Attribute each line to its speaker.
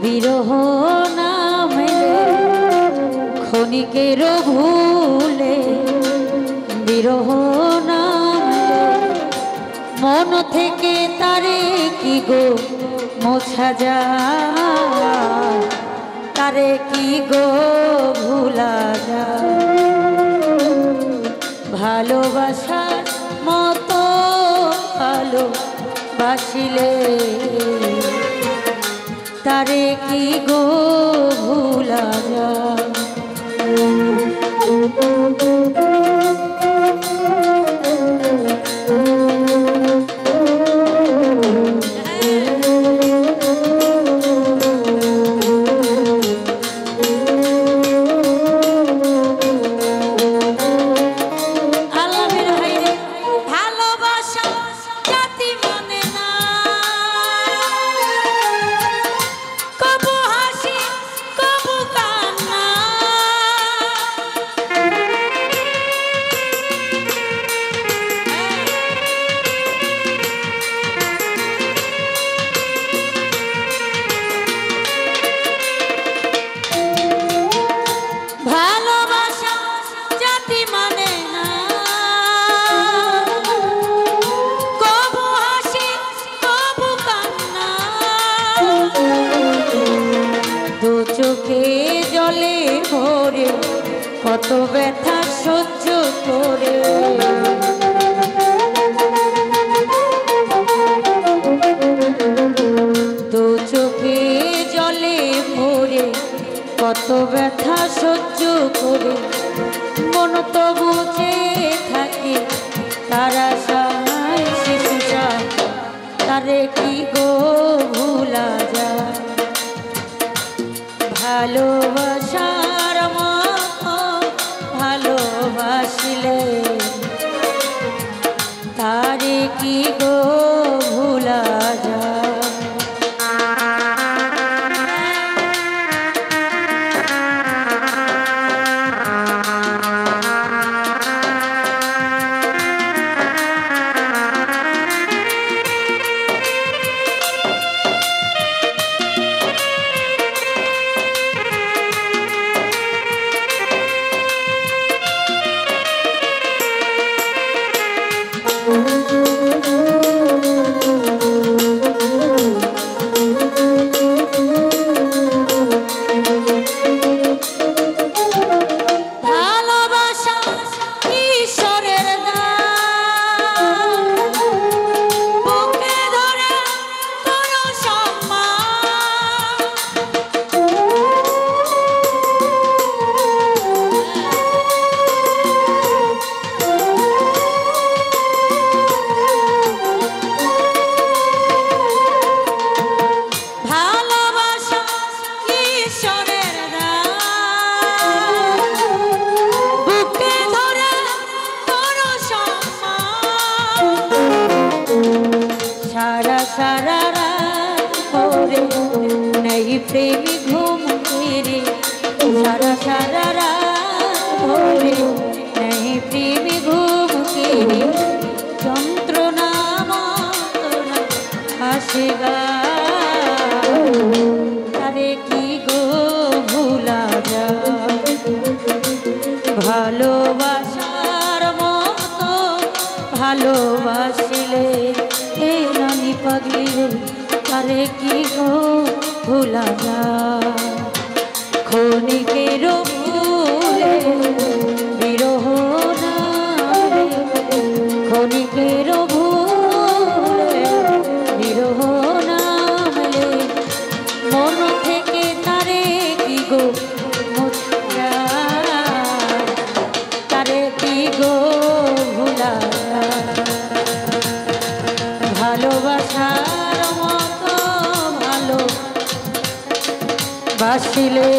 Speaker 1: বিরহ নামে ক্ষণিকের ভুলে বিরহ নামে মন থেকে তারে কি গো মোছা যায় তারে কি গো ভুলা যায় ভালোবাসার মতো ভালোবাসিলে তারে কি গো ভুলা যায় জলে ভরে কত ব্যথা সহ্য করে দু চোখে জলে ভরে কত ব্যথা সহ্য করে মন তো বুঝে থাকে তারা সায় শিশুরা তারে কি গো ভুলা যায় ভালোবাসার মতো ভালোবাসিলে তারে কি গো ভুলা যায় সারা রাত করে নেই প্রেমী ঘুম ফিরে সারা রাত করে নেই প্রেমী ঘুম ফিরে যন্ত্রণা মন্ত্রণা হাসি তারে কি গো ভুলা যায় ভালোবাসার মতো ভালোবাসিলে রানী পাগলি তারে কি গো ভুলা যায় ক্ষণিকের ভুলে বিরহ নামে ক্ষণিকের ভুলে বিরহ নামে মন থেকে তারে কি গো মোছা যায় তারে কি গো ভুলা ভালোবাসার মতো ভালোবাসিলে